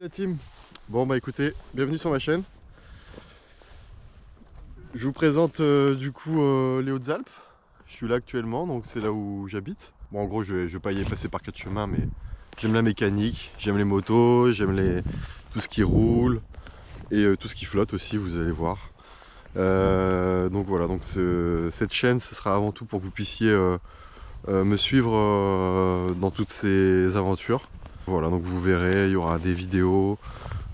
La team, bon bah écoutez, bienvenue sur ma chaîne. Je vous présente du coup les Hautes-Alpes. Je suis là actuellement, donc c'est là où j'habite. Bon en gros je vais pas y passer par 4 chemins, mais j'aime la mécanique, j'aime les motos, tout ce qui roule et tout ce qui flotte aussi, vous allez voir. Donc voilà, donc cette chaîne ce sera avant tout pour que vous puissiez me suivre dans toutes ces aventures. Voilà, donc vous verrez, il y aura des vidéos,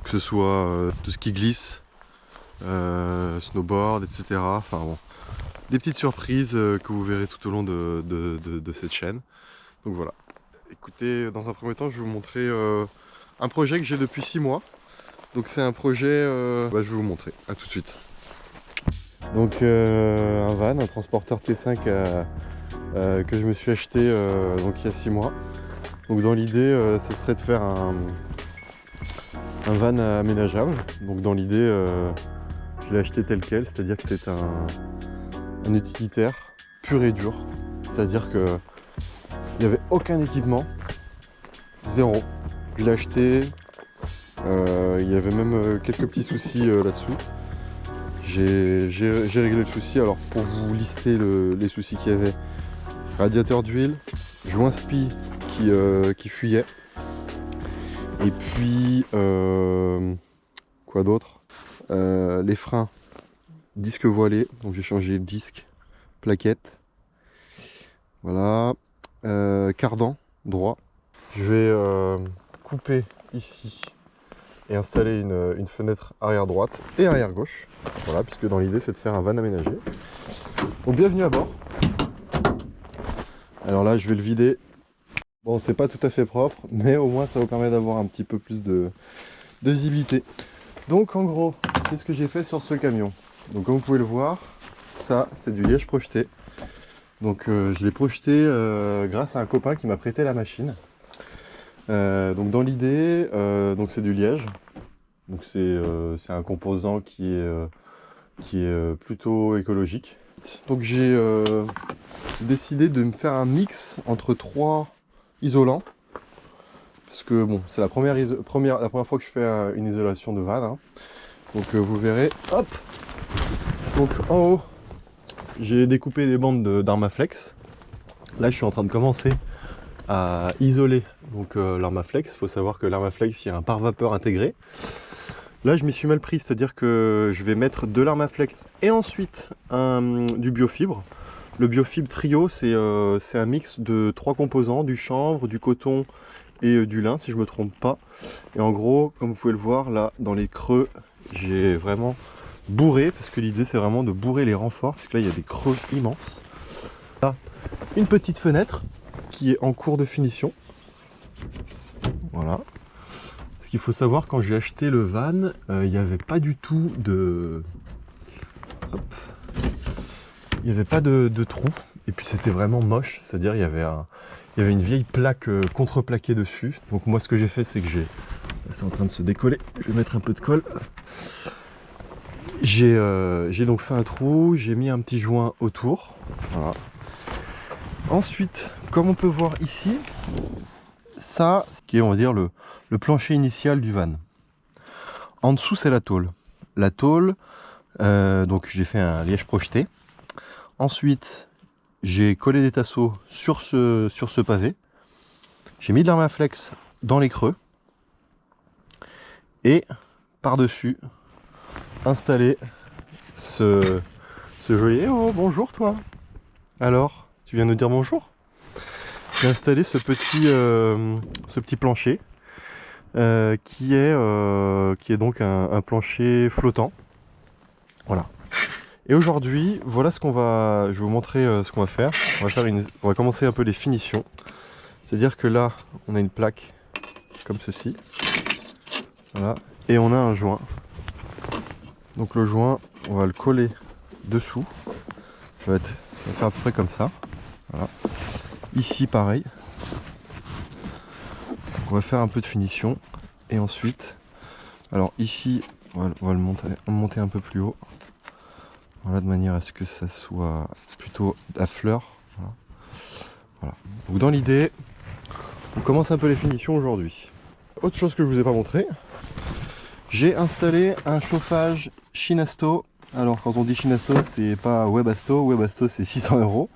que ce soit tout ce qui glisse, snowboard, etc. Enfin bon, des petites surprises que vous verrez tout au long de cette chaîne. Donc voilà. Écoutez, dans un premier temps, je vais vous montrer un projet que j'ai depuis 6 mois. Donc c'est un projet, je vais vous montrer. À tout de suite. Donc un van, un transporteur T5 que je me suis acheté donc il y a 6 mois. Donc dans l'idée, ce serait de faire un van aménageable. Donc dans l'idée, je l'ai acheté tel quel, c'est-à-dire que c'est un utilitaire pur et dur. C'est-à-dire que il n'y avait aucun équipement, zéro. Je l'ai acheté, il y avait même quelques petits soucis là-dessous. J'ai réglé le souci. Alors pour vous lister les soucis qu'il y avait: radiateur d'huile, joint spi qui fuyait, et puis quoi d'autre, les freins, disque voilé, donc j'ai changé disque, plaquette, voilà, cardan droit. Je vais couper ici et installer une fenêtre arrière droite et arrière gauche, voilà, puisque dans l'idée c'est de faire un van aménagé. Donc bienvenue à bord. Alors là je vais le vider. Bon, c'est pas tout à fait propre, mais au moins ça vous permet d'avoir un petit peu plus de visibilité. Donc en gros, qu'est-ce que j'ai fait sur ce camion? Donc comme vous pouvez le voir, ça c'est du liège projeté. Donc je l'ai projeté grâce à un copain qui m'a prêté la machine. Donc dans l'idée, donc c'est du liège. Donc c'est un composant qui est plutôt écologique. Donc j'ai décidé de me faire un mix entre 3 isolants. Parce que bon, c'est la première fois que je fais une isolation de van, hein. Donc vous verrez, hop. Donc en haut, j'ai découpé des bandes d'Armaflex. Là, je suis en train de commencer à isoler donc l'Armaflex. Il faut savoir que l'Armaflex, il y a un pare-vapeur intégré. Là, je m'y suis mal pris, c'est-à-dire que je vais mettre de l'Armaflex et ensuite du biofibre. Le biofibre trio, c'est un mix de 3 composants: du chanvre, du coton et du lin, si je me trompe pas. Et en gros, comme vous pouvez le voir là dans les creux, j'ai vraiment bourré, parce que l'idée c'est vraiment de bourrer les renforts, puisque là il y a des creux immenses. Là, une petite fenêtre qui est en cours de finition, voilà. Ce qu'il faut savoir, quand j'ai acheté le van, il n'y avait pas du tout de... Hop. Il n'y avait pas de trou, et puis c'était vraiment moche, c'est-à-dire il y avait une vieille plaque contreplaquée dessus. Donc moi ce que j'ai fait, c'est que c'est en train de se décoller, je vais mettre un peu de colle. J'ai donc fait un trou, j'ai mis un petit joint autour, voilà. Ensuite, comme on peut voir ici, ça, qui est, on va dire, le plancher initial du van. En dessous, c'est la tôle. La tôle, donc j'ai fait un liège projeté. Ensuite, j'ai collé des tasseaux sur ce pavé. J'ai mis de l'Armaflex dans les creux. Et par-dessus, installer ce joli... Oh, bonjour toi. Alors, tu viens nous dire bonjour? J'ai installé ce petit plancher qui est donc un plancher flottant. Voilà. Et aujourd'hui, voilà je vais vous montrer ce qu'on va faire. On va commencer un peu les finitions. C'est-à-dire que là, on a une plaque comme ceci. Voilà. Et on a un joint. Donc le joint, on va le coller dessous. Ça va faire à peu près comme ça. Voilà. Ici, pareil. Donc on va faire un peu de finition. Et ensuite, alors ici, on va le monter un peu plus haut. Voilà, de manière à ce que ça soit plutôt à fleur. Voilà. Donc dans l'idée, on commence un peu les finitions aujourd'hui. Autre chose que je vous ai pas montré, j'ai installé un chauffage Shinasto. Alors quand on dit Shinasto, c'est pas Webasto, Webasto c'est 600 €.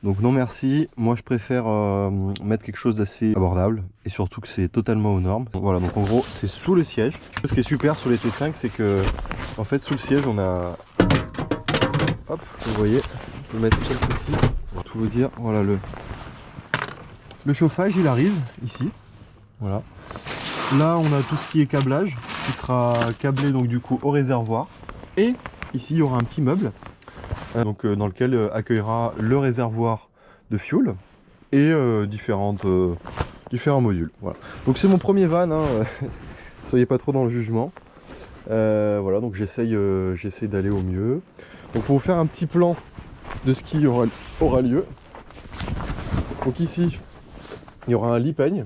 Donc non merci, moi je préfère mettre quelque chose d'assez abordable et surtout que c'est totalement aux normes. Donc, voilà, donc en gros c'est sous le siège. Ce qui est super sur les T5, c'est que en fait sous le siège on a, hop, vous voyez, on peut mettre quelque ici pour tout vous dire. Voilà, le chauffage il arrive ici, voilà. Là on a tout ce qui est câblage qui sera câblé donc du coup au réservoir, et ici il y aura un petit meuble dans lequel accueillera le réservoir de fuel et différents modules. Voilà. Donc c'est mon premier van, hein, soyez pas trop dans le jugement. Voilà, donc j'essaye d'aller au mieux. Donc pour vous faire un petit plan de ce qui aura lieu. Donc ici, il y aura un lit peigne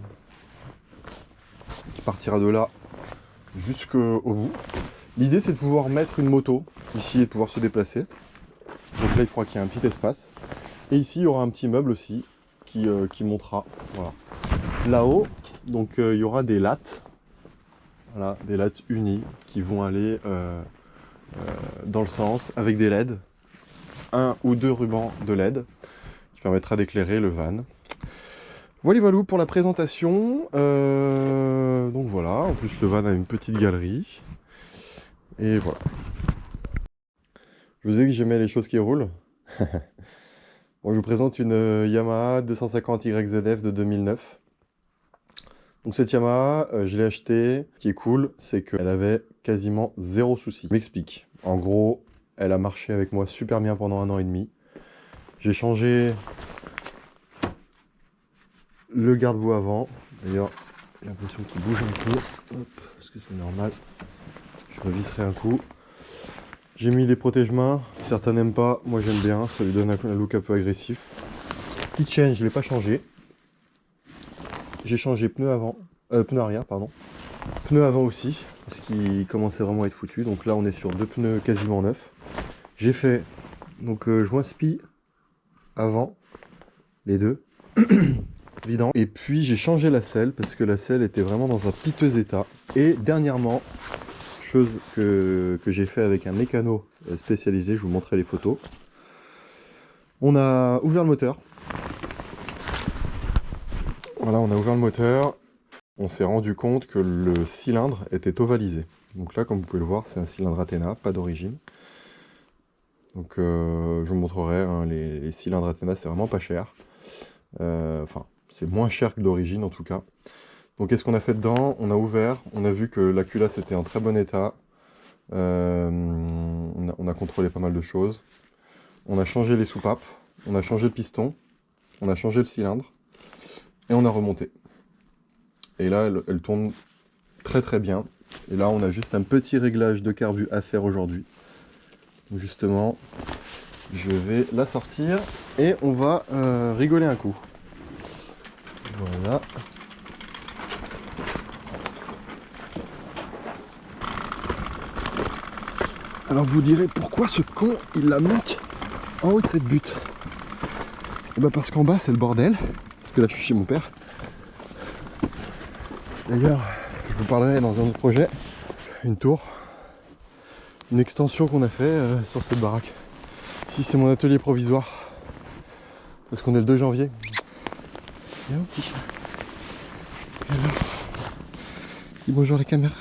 qui partira de là jusqu'au bout. L'idée c'est de pouvoir mettre une moto ici et de pouvoir se déplacer. Donc là il faudra qu'il y ait un petit espace. Et ici il y aura un petit meuble aussi qui montera. Voilà. Là-haut, donc il y aura des lattes. Voilà, des lattes unies qui vont aller dans le sens avec des LED. Un ou deux rubans de LED qui permettra d'éclairer le van. Voilà Valou pour la présentation. Donc voilà, en plus le van a une petite galerie. Et voilà. Je vous ai dit que j'aimais les choses qui roulent. Bon, je vous présente une Yamaha 250 YZF de 2009. Donc cette Yamaha, je l'ai achetée. Ce qui est cool, c'est qu'elle avait quasiment zéro souci. Je m'explique. En gros, elle a marché avec moi super bien pendant 1 an et demi. J'ai changé le garde-boue avant. D'ailleurs, j'ai l'impression qu'il bouge un peu. Hop, parce que c'est normal. Je revisserai un coup. J'ai mis des protège-mains. Certains n'aiment pas. Moi, j'aime bien. Ça lui donne un look un peu agressif. Keychain, je ne l'ai pas changé. J'ai changé pneu arrière, pardon. Pneu avant aussi, parce qu'il commençait vraiment à être foutu. Donc là, on est sur 2 pneus quasiment neufs. J'ai fait donc joint spi avant, les deux. Évident. Et puis j'ai changé la selle parce que la selle était vraiment dans un piteux état. Et dernièrement, chose que j'ai fait avec un mécano spécialisé, je vous montrerai les photos. On a ouvert le moteur. Voilà, on a ouvert le moteur. On s'est rendu compte que le cylindre était ovalisé. Donc là, comme vous pouvez le voir, c'est un cylindre Athena, pas d'origine. Donc je vous montrerai, hein, les cylindres Athena, c'est vraiment pas cher. Enfin, c'est moins cher que d'origine en tout cas. Donc qu'est-ce qu'on a fait dedans? On a ouvert, on a vu que la culasse était en très bon état. On a contrôlé pas mal de choses. On a changé les soupapes, on a changé le piston, on a changé le cylindre et on a remonté. Et là, elle tourne très très bien. Et là, on a juste un petit réglage de carbu à faire aujourd'hui. Donc justement, je vais la sortir et on va rigoler un coup. Voilà. Alors vous direz pourquoi ce con il la monte en haut de cette butte. Et bah parce qu'en bas c'est le bordel. Parce que là je suis chez mon père. D'ailleurs, je vous parlerai dans un autre projet. Une tour. Une extension qu'on a fait sur cette baraque. Ici c'est mon atelier provisoire. Parce qu'on est le 2 janvier. Viens, petit chat. Dis bonjour à la caméra.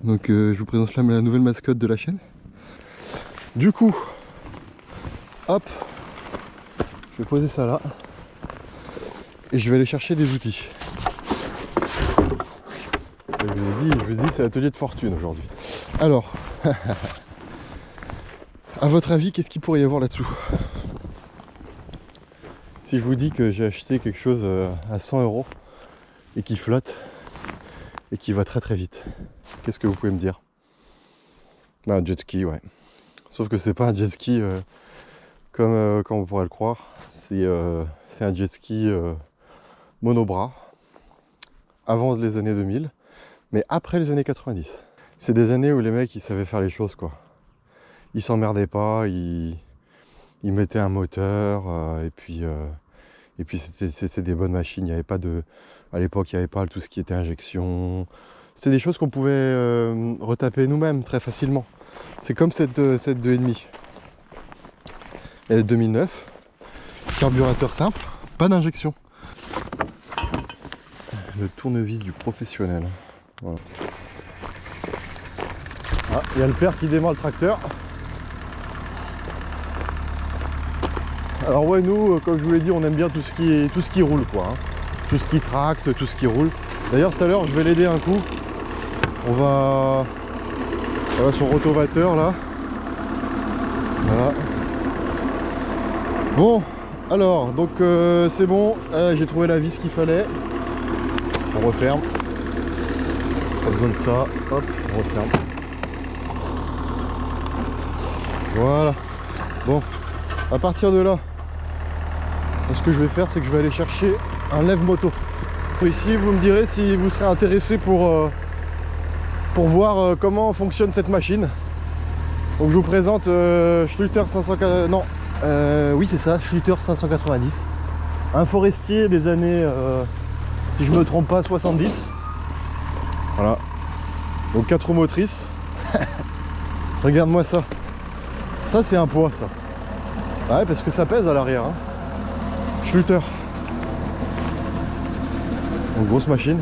Donc je vous présente là la nouvelle mascotte de la chaîne. Du coup, hop, je vais poser ça là. Et je vais aller chercher des outils. Et je vous dis c'est l'atelier de fortune aujourd'hui. Alors, à votre avis, qu'est-ce qu'il pourrait y avoir là-dessous? Si je vous dis que j'ai acheté quelque chose à 100 € et qui flotte et qui va très très vite, qu'est-ce que vous pouvez me dire? Bah, un jet ski, ouais. Sauf que c'est pas un jet ski comme on pourrait le croire. C'est un jet ski monobras avant les années 2000, mais après les années 90. C'est des années où les mecs ils savaient faire les choses quoi. Ils s'emmerdaient pas, ils mettaient un moteur et puis Et puis c'était des bonnes machines, il n'y avait pas de... À l'époque, il n'y avait pas tout ce qui était injection. C'était des choses qu'on pouvait retaper nous-mêmes très facilement. C'est comme cette 2,5. Elle est 2009. Carburateur simple, pas d'injection. Le tournevis du professionnel. Voilà. Ah, il y a le père qui démarre le tracteur. Alors ouais, nous, comme je vous l'ai dit, on aime bien tout ce qui roule, quoi. Hein. Tout ce qui tracte, tout ce qui roule. D'ailleurs, tout à l'heure, je vais l'aider un coup. On va son rotovateur là. Voilà. Bon, alors, donc c'est bon. J'ai trouvé la vis qu'il fallait. On referme. Pas besoin de ça. Hop, on referme. Voilà. Bon, à partir de là, ce que je vais faire, c'est que je vais aller chercher un lève-moto. Ici, vous me direz si vous serez intéressé pour voir comment fonctionne cette machine. Donc je vous présente Schluter 590. Non, oui c'est ça, Schluter 590. Un forestier des années, si je me trompe pas, 70. Voilà. Donc 4 roues motrices. Regarde-moi ça. Ça c'est un poids ça. Ouais, parce que ça pèse à l'arrière. Hein. Schluter. Donc grosse machine.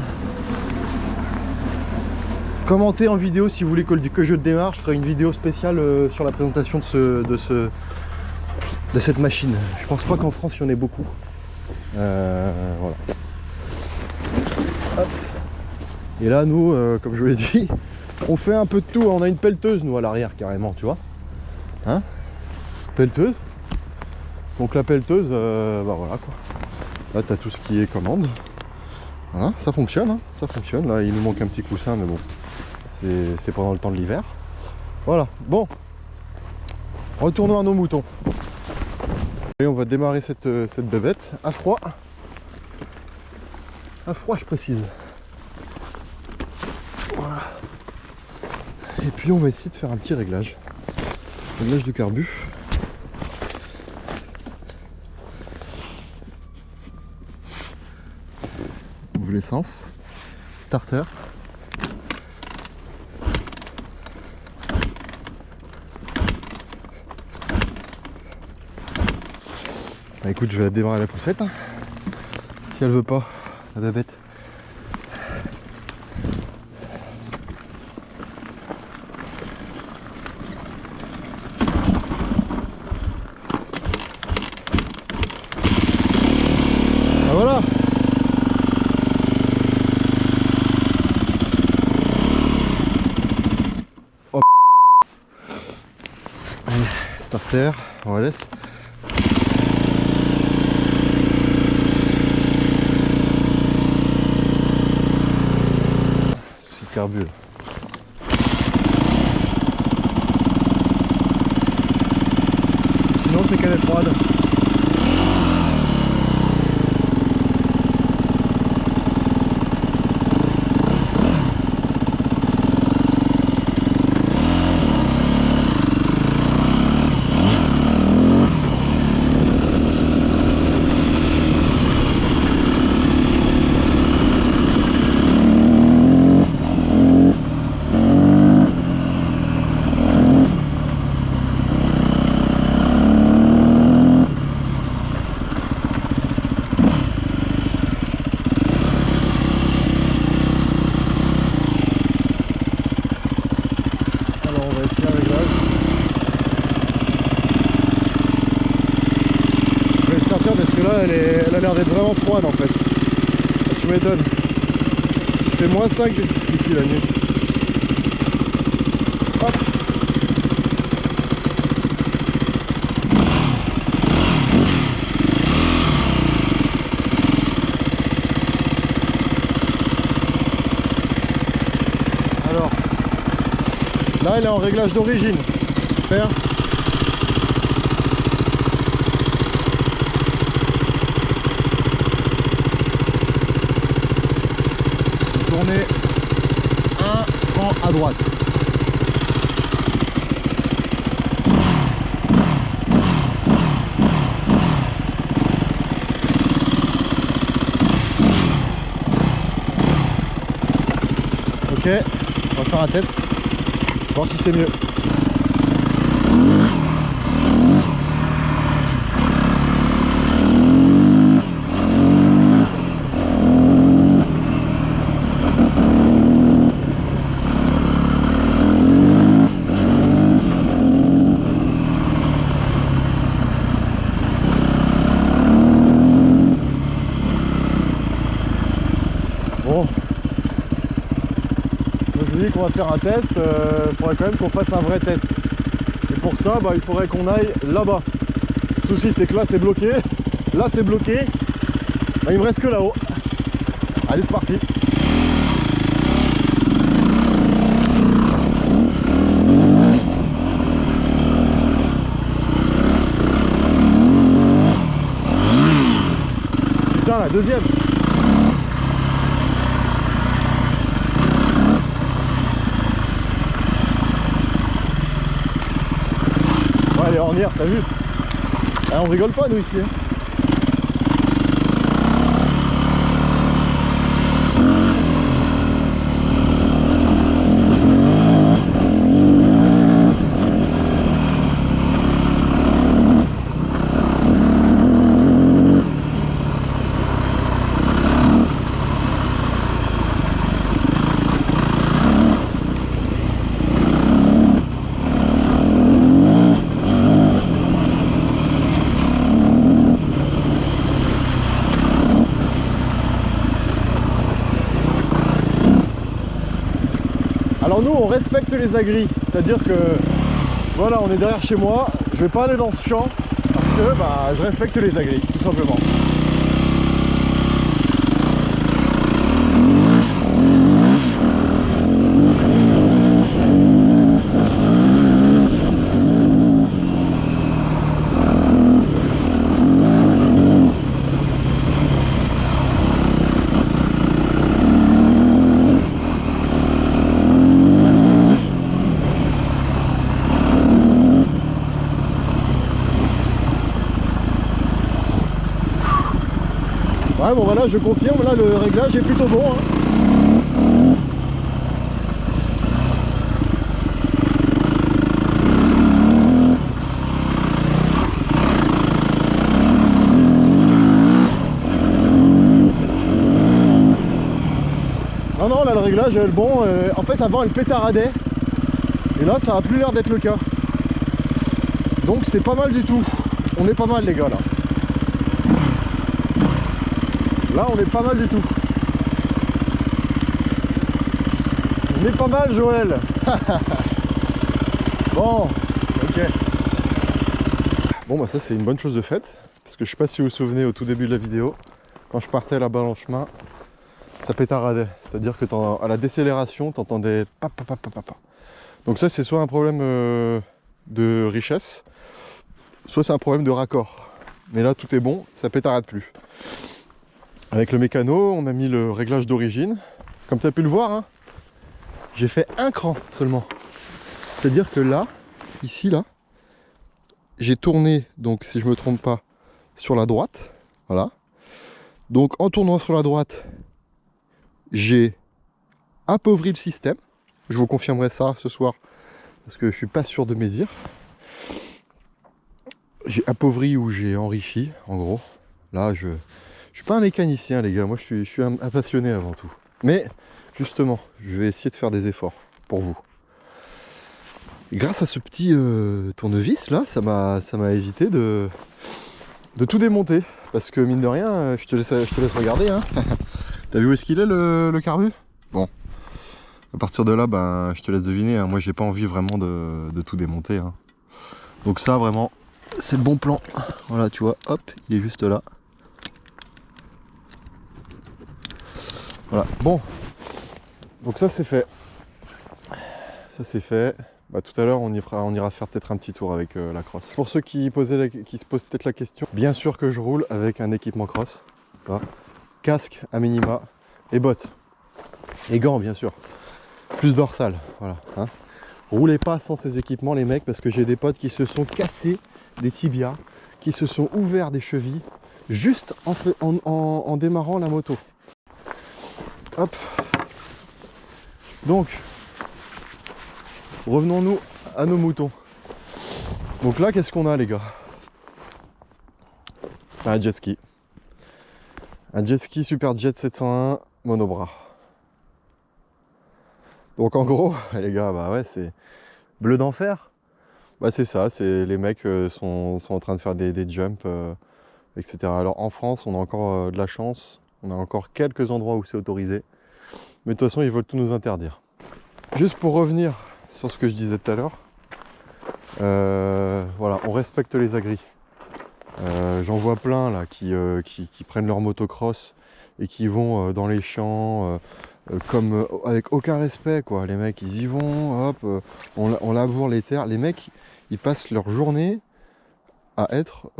Commentez en vidéo si vous voulez que je démarre. Je ferai une vidéo spéciale sur la présentation de cette machine. Je pense pas qu'en France il y en ait beaucoup. Voilà. Hop. Et là nous, comme je vous l'ai dit, on fait un peu de tout. On a une pelleteuse nous à l'arrière carrément, tu vois. Hein? Pelleteuse. Donc la pelleteuse, bah voilà quoi. Là tu as tout ce qui est commande. Voilà, ça fonctionne, hein, ça fonctionne. Là il nous manque un petit coussin mais bon. C'est pendant le temps de l'hiver. Voilà, bon. Retournons à nos moutons. Et on va démarrer cette bébête à froid. À froid je précise. Voilà. Et puis on va essayer de faire un petit réglage. Réglage de carbu. On ouvre l'essence. Starter. Bah écoute, je vais la démarrer à la poussette. Hein. Si elle veut pas, la bébête. Ah voilà. Oh. Allez, starter, on la laisse. Carbu. Sinon c'est qu'elle est froide. Parce que là elle a l'air d'être vraiment froide en fait. Tu m'étonnes. Il fait moins 5 ici la nuit. Hop. Alors là elle est en réglage d'origine. Faire. Tourner un cran à droite. on va faire un test, voir si c'est mieux. Bon, je vous dis qu'on va faire un test, il faudrait quand même qu'on fasse un vrai test. Et pour ça, il faudrait qu'on aille là-bas. Le souci c'est que là c'est bloqué, là c'est bloqué, il me reste que là-haut. Allez, c'est parti. Putain, la deuxième. Ouais, elle est ornière, t'as vu? On rigole pas nous ici. Alors nous on respecte les agris, c'est-à-dire que voilà, on est derrière chez moi, je vais pas aller dans ce champ parce que je respecte les agris, tout simplement. Ouais, bon voilà, je confirme, là le réglage est plutôt bon. Non, là le réglage est bon. En fait, avant elle pétaradait. Et là, ça a plus l'air d'être le cas. Donc c'est pas mal du tout. On est pas mal les gars là. Là on est pas mal du tout. On est pas mal Joël. Bon, ok. Bon ça c'est une bonne chose de faite. Parce que je sais pas si vous vous souvenez au tout début de la vidéo, quand je partais là-bas en chemin, ça pétaradait. C'est-à-dire que à la décélération, t'entendais papa. Donc ça c'est soit un problème de richesse, soit c'est un problème de raccord. Mais là tout est bon, ça pétarade plus. Avec le mécano, on a mis le réglage d'origine. Comme tu as pu le voir, j'ai fait un cran seulement. C'est-à-dire que là, ici, là, j'ai tourné, donc si je ne me trompe pas, sur la droite. Voilà. Donc en tournant sur la droite, j'ai appauvri le système. Je vous confirmerai ça ce soir, parce que je ne suis pas sûr de mes dires. J'ai appauvri ou j'ai enrichi, en gros. Là, je suis pas un mécanicien les gars, moi je suis un passionné avant tout. Mais justement, je vais essayer de faire des efforts pour vous. Et grâce à ce petit tournevis là, ça m'a évité de tout démonter. Parce que mine de rien, je te laisse regarder. T'as vu où est-ce qu'il est le carbu? Bon. À partir de là, je te laisse deviner. Moi j'ai pas envie vraiment de tout démonter. Donc ça vraiment, c'est le bon plan. Voilà, tu vois, hop, il est juste là. Voilà, bon, donc ça c'est fait. Ça c'est fait. Tout à l'heure on ira faire peut-être un petit tour avec la crosse. Pour ceux qui se posent peut-être la question, bien sûr que je roule avec un équipement crosse. Voilà. Casque à minima et bottes. Et gants bien sûr. Plus dorsale, voilà. Roulez pas sans ces équipements les mecs, parce que j'ai des potes qui se sont cassés des tibias, qui se sont ouverts des chevilles, juste en démarrant la moto. Hop. Donc, revenons-nous à nos moutons. Donc là, qu'est-ce qu'on a les gars? Un jet ski. Un jet ski Super Jet 701 monobras. Donc en gros, les gars, bah ouais, c'est bleu d'enfer. Bah c'est ça, c'est les mecs sont en train de faire des jumps, etc. Alors en France, on a encore de la chance. On a encore quelques endroits où c'est autorisé. Mais de toute façon, ils veulent tout nous interdire. Juste pour revenir sur ce que je disais tout à l'heure. Voilà, on respecte les agris. J'en vois plein là qui prennent leur motocross et qui vont dans les champs comme avec aucun respect quoi. Les mecs ils y vont, hop, on laboure les terres. Les mecs ils passent leur journée à être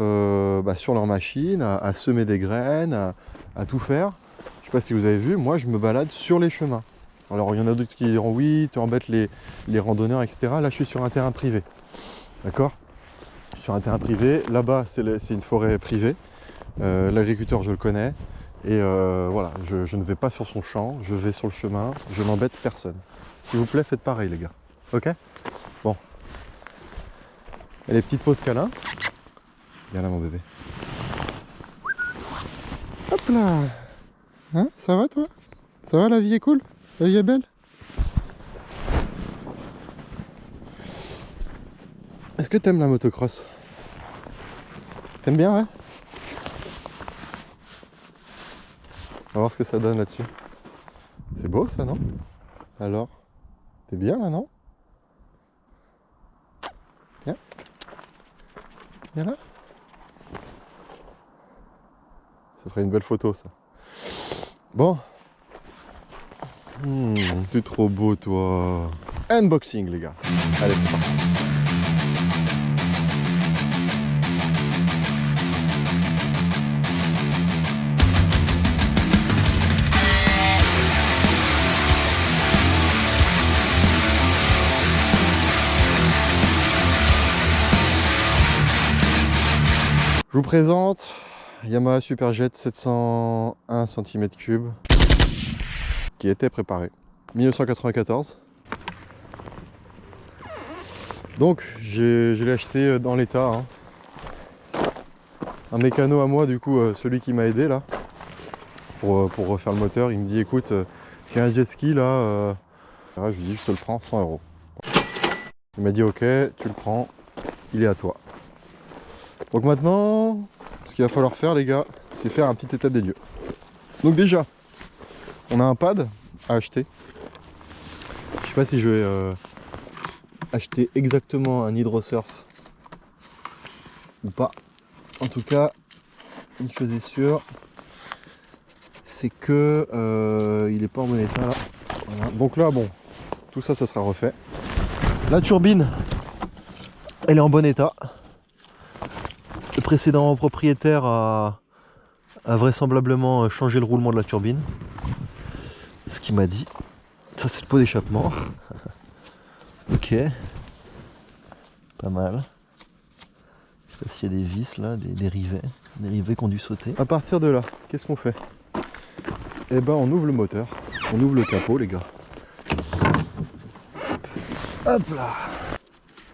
sur leur machine, à semer des graines, à tout faire. Je sais pas si vous avez vu, moi je me balade sur les chemins. Alors il y en a d'autres qui diront oui, tu embêtes les randonneurs, etc. Là je suis sur un terrain privé. D'accord ? Sur un terrain privé, là-bas c'est une forêt privée. L'agriculteur je le connais. Et voilà, je ne vais pas sur son champ, je vais sur le chemin, je n'embête personne. S'il vous plaît, faites pareil les gars. Ok ? Bon. Et les petites pauses câlins. Viens là mon bébé. Hop là. Hein, ça va toi? Ça va, la vie est cool? La vie est belle? Est-ce que t'aimes la motocross? T'aimes bien, ouais? On va voir ce que ça donne là-dessus. C'est beau ça, non? Alors? T'es bien là, non? Viens. Viens là. Ça ferait une belle photo ça. Bon. T'es trop beau toi. Unboxing les gars. Allez c'est parti. Je vous présente Yamaha Superjet 701 cm3 qui était préparé 1994. Donc je l'ai acheté dans l'état. Hein. Un mécano à moi, du coup, celui qui m'a aidé là pour refaire le moteur, il me dit écoute, j'ai un jet ski là. Je lui dis je te le prends 100 €. Il m'a dit ok, tu le prends, il est à toi. Donc maintenant, ce qu'il va falloir faire les gars, c'est faire un petit état des lieux. Donc déjà, on a un pad à acheter. Je sais pas si je vais acheter exactement un hydrosurf ou pas. En tout cas, une chose est sûre, c'est que il est pas en bon état là. Voilà. Donc là, bon, tout ça, ça sera refait. La turbine, elle est en bon état. Le précédent propriétaire a vraisemblablement changé le roulement de la turbine. Ce qu'il m'a dit. Ça c'est le pot d'échappement. Ok. Pas mal. Je sais pas s'il y a des vis là, des rivets qui ont dû sauter. À partir de là, qu'est-ce qu'on fait? Eh ben on ouvre le moteur. On ouvre le capot les gars. Hop là.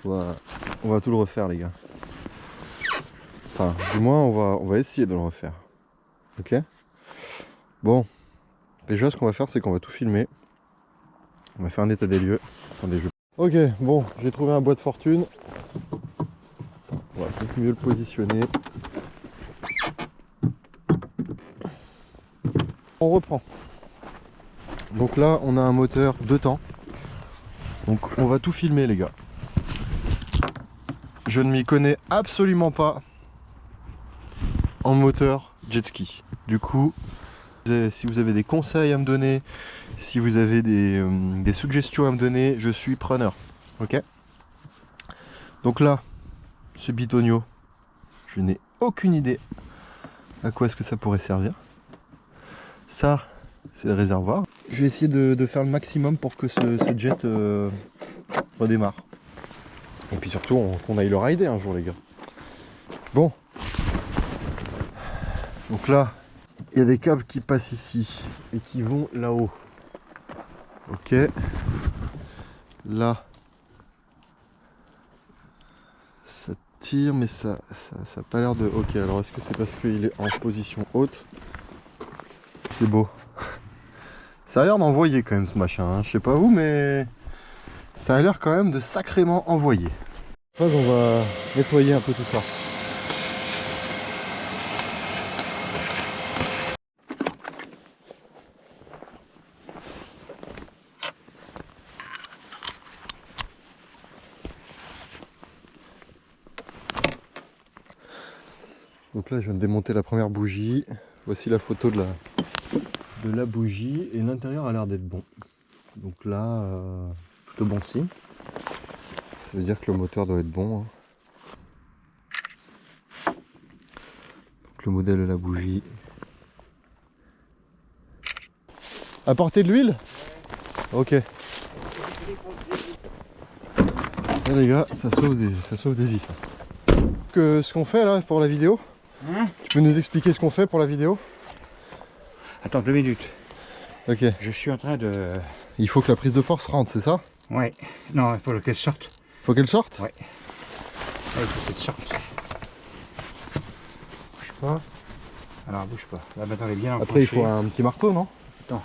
Voilà. On va tout le refaire les gars. Enfin, du moins on va essayer de le refaire. Ok. Bon. Déjà ce qu'on va faire c'est qu'on va tout filmer. On va faire un état des lieux. Attendez, Ok, bon, j'ai trouvé un bois de fortune. On va peut-être mieux le positionner. On reprend. Donc là on a un moteur 2 temps. Donc on va tout filmer les gars. Je ne m'y connais absolument pas en moteur jet ski. Du coup, si vous avez des conseils à me donner, si vous avez des suggestions à me donner, je suis preneur. Ok. Donc là, ce bitonio, je n'ai aucune idée à quoi est-ce que ça pourrait servir. Ça, c'est le réservoir. Je vais essayer de faire le maximum pour que ce jet redémarre. Et puis surtout, qu'on aille le rider un jour les gars. Bon. Donc là, il y a des câbles qui passent ici et qui vont là-haut. Ok. Là, ça tire, mais ça a pas l'air de... Ok, alors est-ce que c'est parce qu'il est en position haute? C'est beau. Ça a l'air d'envoyer quand même ce machin, hein. Je sais pas vous, mais ça a l'air quand même de sacrément envoyer. On va nettoyer un peu tout ça. Donc là je viens de démonter la première bougie. Voici la photo de la bougie et l'intérieur a l'air d'être bon. Donc là, plutôt bon signe. Ça veut dire que le moteur doit être bon, hein. Donc le modèle de la bougie. Apporter de l'huile? Ok. Ça les gars, ça sauve des vies ça. Ce qu'on fait là pour la vidéo, Hein? tu peux nous expliquer ce qu'on fait pour la vidéo? Attends 2 minutes. Ok. Je suis en train de... Il faut que la prise de force rentre, c'est ça? Ouais. Non, il faut qu'elle sorte. Faut qu'elle sorte? Ouais. Ouais, il faut qu'elle sorte. Bouge pas. Alors bouge pas. Là maintenant elle est bien enclenchée. Après il faut un petit marteau, non? Attends.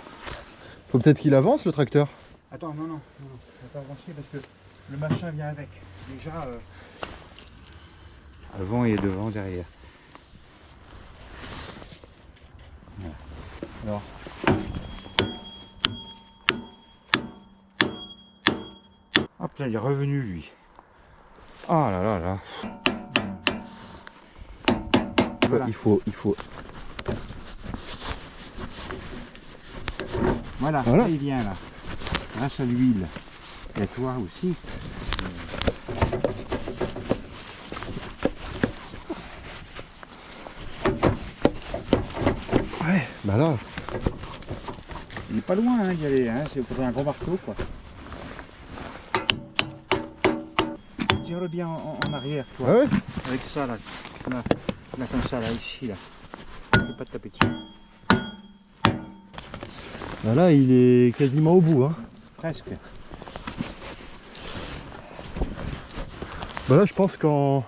Faut peut-être qu'il avance le tracteur. Attends, non. On va pas avancer parce que le machin vient avec. Déjà... Avant et devant, derrière. Voilà. Alors... Hop là, il est revenu lui. Oh là là là. Voilà. Il faut... Voilà, Voilà. là, il vient là. Grâce à l'huile. Et à toi aussi. Ouais, bah là... Il n'est pas loin hein, d'y aller, hein. C'est pour un gros marteau quoi. Tire-le bien en arrière toi. Ah ouais? Avec ça là. Là comme ça là, ici là. Je ne vais pas te taper dessus. Bah là il est quasiment au bout, hein. Presque. Bah là je pense qu'en...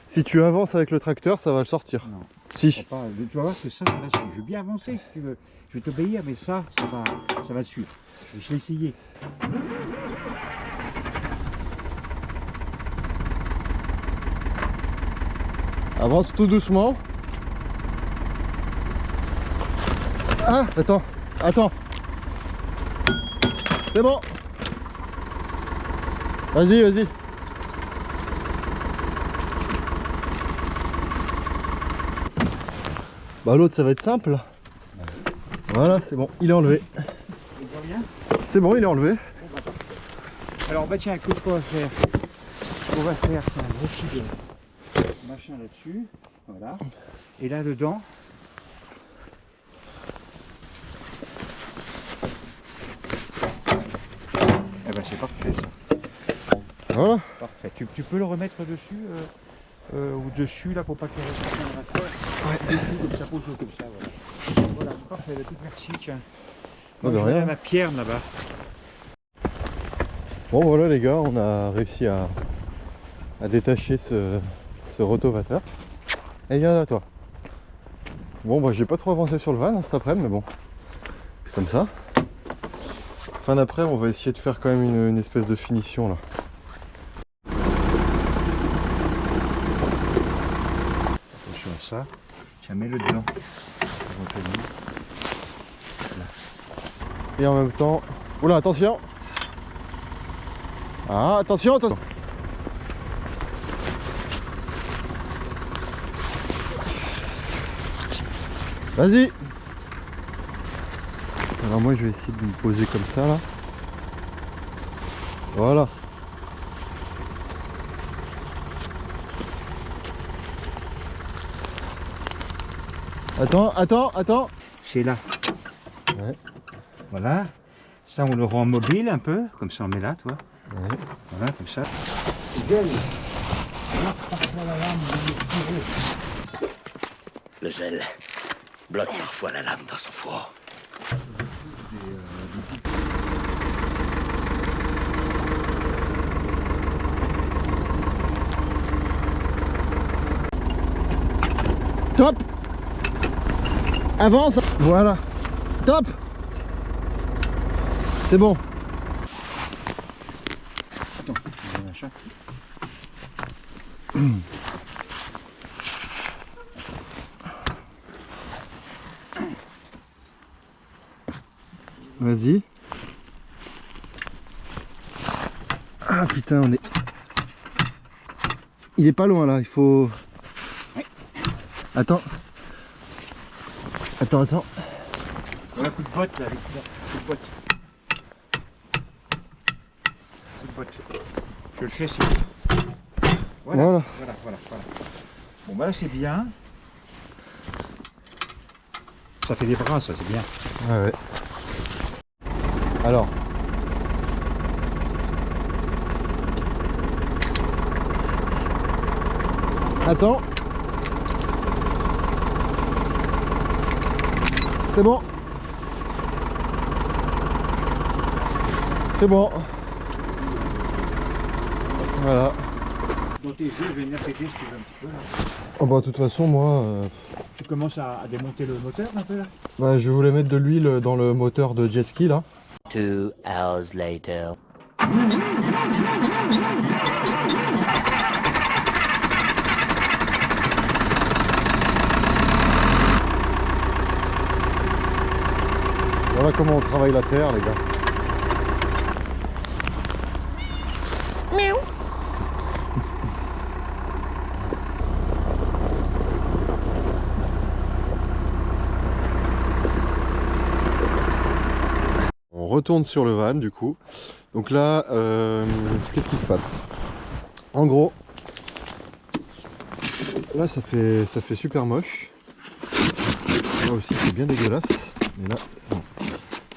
Si tu avances avec le tracteur, ça va le sortir. Non. Si. Tu vas voir que ça va suivre. Je vais bien avancer si tu veux. Je vais t'obéir, mais ça va suivre. Je vais essayer. Avance tout doucement. Ah, attends. C'est bon. Vas-y. Bah l'autre ça va être simple. Voilà, c'est bon, il est enlevé. Tu vois bien? C'est bon, il est enlevé. Alors bah tiens, écoute, quoi faire? On va faire un gros coup de machin là-dessus. Voilà. Et là dedans. Eh ben c'est parfait ça. Voilà. Parfait. Tu peux le remettre dessus ou dessus là pour pas qu'il reste dans la terre. Ouais. Dessus comme ça, pose-le comme ça. Voilà. Voilà, parfait. Tout merci. Tiens. Oh, de Moi, je vais rien. à ma pierre là-bas. Bon voilà les gars, on a réussi à détacher ce rotovateur. Et viens là toi. Bon bah j'ai pas trop avancé sur le van cet après-midi, mais bon, c'est comme ça. Fin d'après on va essayer de faire quand même une espèce de finition là. Attention à ça. Tiens, mets-le dedans. Et en même temps... Oula, attention! Ah, attention. Vas-y! Alors moi je vais essayer de me poser comme ça là. Voilà. Attends. C'est là. Ouais. Voilà. Ça, on le rend mobile un peu. Comme ça, on met là, toi. Ouais. Voilà, comme ça. Le gel bloque parfois la lame dans son four. Avance. Voilà. Top. C'est bon. Attends, machin. Vas-y. Ah putain, on est... Il est pas loin là, il faut... Ouais. Attends. Attends. Voilà, coup de botte là, avec ça. Coup de botte. Coup de botte. Je le fais, c'est... Voilà. Bon bah là c'est bien. Ça fait des bras, ça, c'est bien. Ouais. Alors. Attends. C'est bon. C'est bon. Voilà. Dans tes jeux, je vais venir péter si tu veux un petit peu là. Oh bah de toute façon moi Tu commences à démonter le moteur un peu là. bah, je voulais mettre de l'huile dans le moteur de jet ski là. 2 hours later. Voilà comment on travaille la terre les gars. On retourne sur le van du coup. Donc là, qu'est-ce qui se passe? En gros, là ça fait super moche. Là aussi c'est bien dégueulasse. Mais là, bon.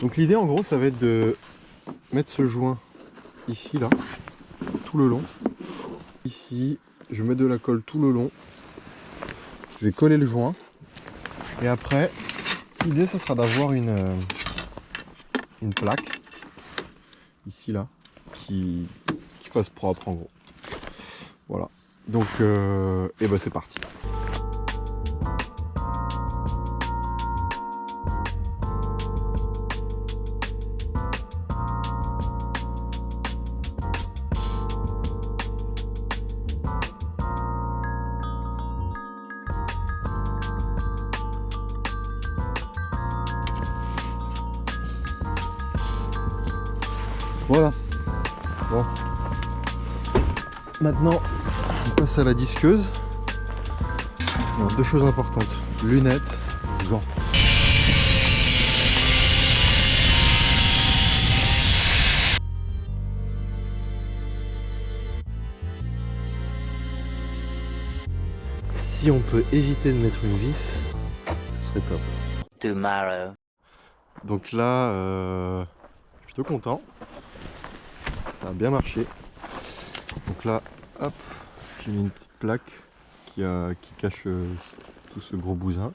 Donc l'idée en gros ça va être de mettre ce joint ici là, tout le long. Ici, je mets de la colle tout le long. Je vais coller le joint. Et après, l'idée ça sera d'avoir une plaque ici là qui fasse propre en gros. Voilà. Donc et ben c'est parti. Voilà. Bon. Maintenant, on passe à la disqueuse. Alors, deux choses importantes. Lunettes, gants. Si on peut éviter de mettre une vis, ce serait top. Tomorrow. Donc là, je suis plutôt content. Ça a bien marché. Donc là, hop, j'ai mis une petite plaque qui cache tout ce gros bousin.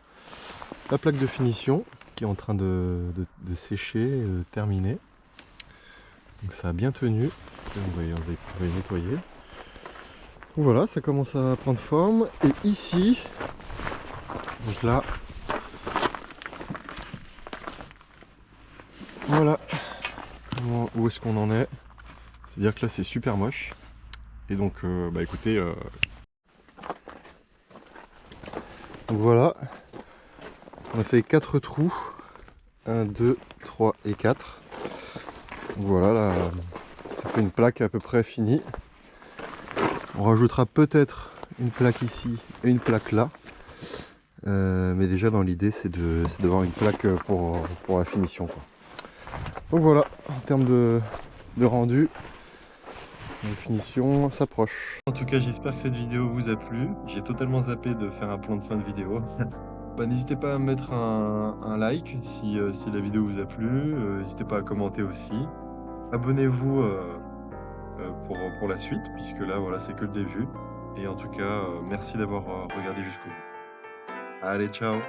La plaque de finition qui est en train de sécher et de terminer. Donc ça a bien tenu. On va y nettoyer. Donc voilà, ça commence à prendre forme. Et ici, donc là, voilà où est-ce qu'on en est. C'est-à-dire que là c'est super moche. Et donc bah écoutez, donc voilà, on a fait 4 trous, 1, 2, 3 et 4. Donc voilà, là, ça fait une plaque à peu près finie. On rajoutera peut-être une plaque ici et une plaque là. Mais déjà dans l'idée c'est d'avoir une plaque pour la finition, quoi. Donc voilà, en termes de rendu, la finition s'approche. En tout cas, j'espère que cette vidéo vous a plu. J'ai totalement zappé de faire un plan de fin de vidéo. Bah, n'hésitez pas à mettre un like si la vidéo vous a plu. N'hésitez pas à commenter aussi. Abonnez-vous pour la suite, puisque là, voilà, c'est que le début. Et en tout cas, merci d'avoir regardé jusqu'au bout. Allez, ciao!